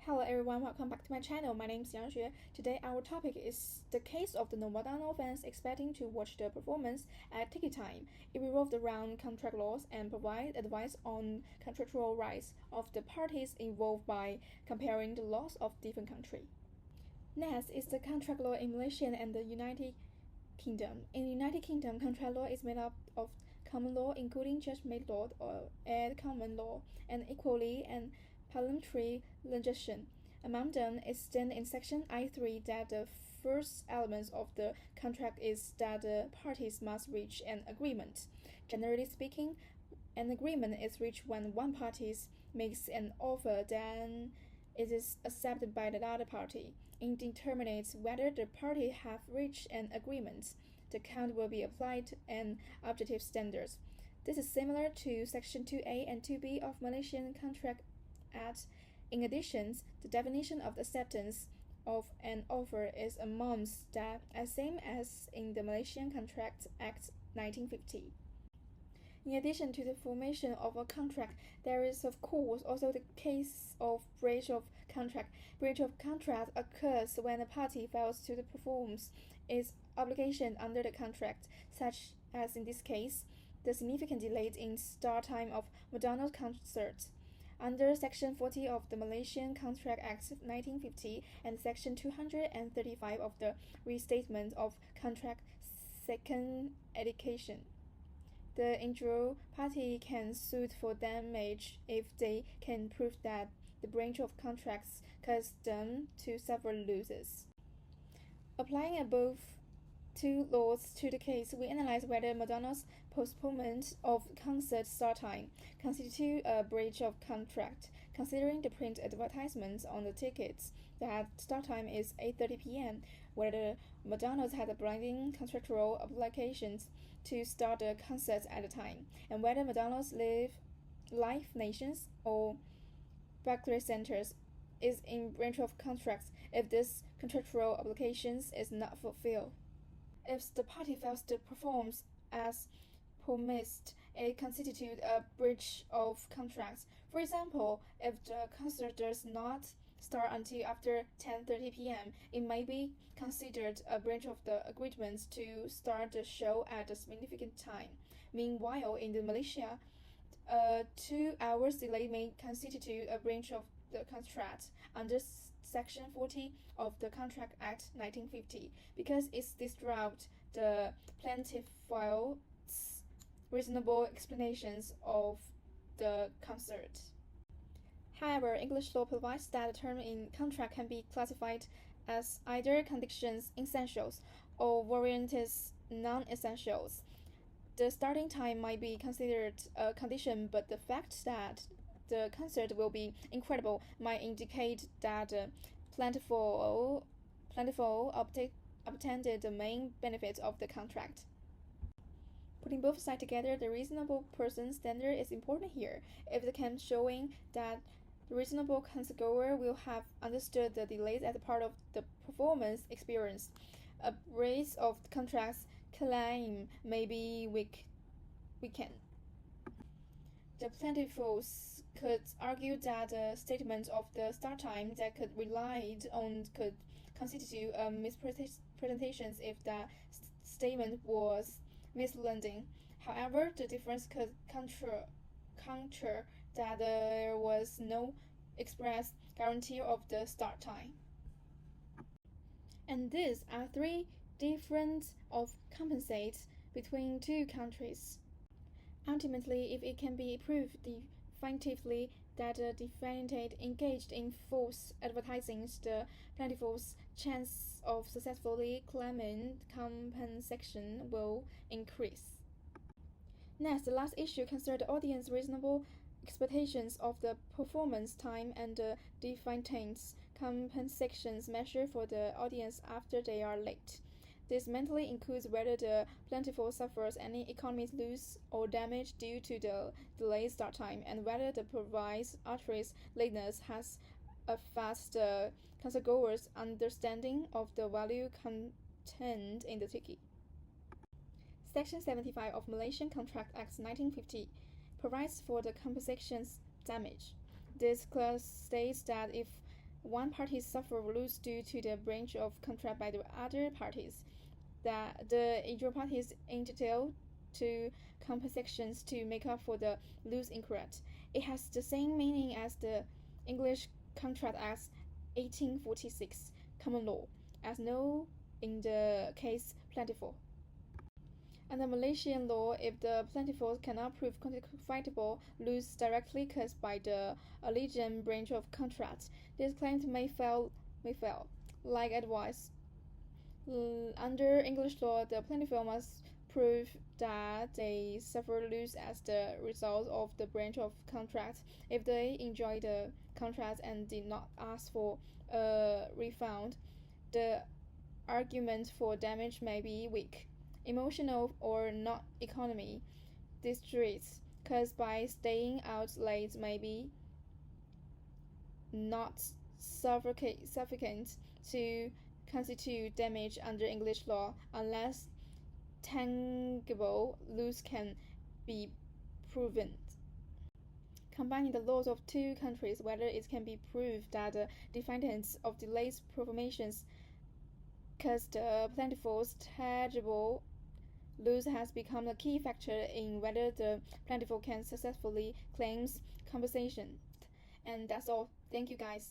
Hello everyone, welcome back to my channel. My name is Yang Xue. Today our topic is the case of the McDonald's fans expecting to watch the performance at ticket time. It revolved around contract laws and provide advice on contractual rights of the parties involved by comparing the laws of different countries. Next is the contract law in Malaysia and the United Kingdom. In the United Kingdom, contract law is made up of common law, including judge-made law and common law, and equally and parliamentary legislation. Among them is stated in Section I3 that the first element of the contract is that the parties must reach an agreement. Generally speaking, an agreement is reached when one party makes an offer, then it is accepted by the other party. It determines whether the party have reached an agreement. The count will be applied and objective standards. This is similar to Section 2A and 2B of Malaysian Contract Act. In addition, the definition of acceptance of an offer is among that as same as in the Malaysian Contract Act 1950. In addition to the formation of a contract, there is of course also the case of breach of contract. Breach of contract occurs when a party fails to perform its obligation under the contract, such as in this case, the significant delay in start time of McDonald's concert. Under Section 40 of the Malaysian Contract Act 1950 and Section 235 of the Restatement of Contract Second Edition, the injured party can sue for damage if they can prove that the breach of contracts caused them to suffer losses. Applying above two laws to the case, we analyze whether McDonald's postponement of concert start time constitute a breach of contract, considering the print advertisements on the tickets that start time is 8:30 p.m., whether McDonald's had a binding contractual obligations to start the concerts at the time, and whether McDonald's Live Nations or Barclays Centers is in breach of contracts if this contractual obligations is not fulfilled. If the party fails to perform as promised, it constitutes a breach of contracts. For example, if the concert does not start until after 10:30 p.m., it may be considered a breach of the agreement to start the show at a significant time. Meanwhile, in Malaysia, a 2 hours delay may constitute a breach of the contract under Section 40 of the Contract Act 1950 because it disrupts the plaintiff's reasonable explanations of the concert. However, English law provides that the term in contract can be classified as either conditions essentials or warranties non-essentials. The starting time might be considered a condition, but the fact that the concert will be incredible might indicate that plentiful obtained the main benefits of the contract. Putting both sides together, the reasonable person standard is important here. If the can showing that the reasonable concertgoer will have understood the delays as a part of the performance experience, a breach of contracts claim may be weakened. The plaintiffs could argue that the statement of the start time that could relied on could constitute a misrepresentation if the statement was misleading. However, the difference could counter that there was no express guarantee of the start time. And these are three different of compensate between two countries. Ultimately, if it can be proved definitively that the defendant engaged in false advertising, the plaintiff's chance of successfully claiming compensation will increase. Next, the last issue concerns the audience's reasonable expectations of the performance time and the defendant's compensation measure for the audience after they are late. This mentally includes whether the plaintiff suffers any economic loss or damage due to the delayed start time, and whether the provider's arteries lateness has affected the concertgoer's understanding of the value contained in the ticket. Section 75 of Malaysian Contract Act 1950 provides for the compensation damage. This clause states that if one party suffer loss due to the breach of contract by the other parties, that the injured parties entitled to compensations to make up for the loss incurred. It has the same meaning as the English Contract Act 1846 common law, as known in the case plentiful. Under Malaysian law, if the plaintiff cannot prove quantifiable loss directly caused by the alleged breach of contract, this claim may fail. Like advice, under English law, the plaintiff must prove that they suffer loss as the result of the breach of contract if they enjoy the contract and did not ask for a refund. The argument for damage may be weak, emotional, or not economy. Distress caused by staying out late may be not sufficient to constitute damage under English law unless tangible loss can be proven. Combining the laws of two countries, whether it can be proved that the defendants of delayed performations caused the plaintiff's tangible loss has become a key factor in whether the plaintiff can successfully claim compensation. And that's all. Thank you, guys.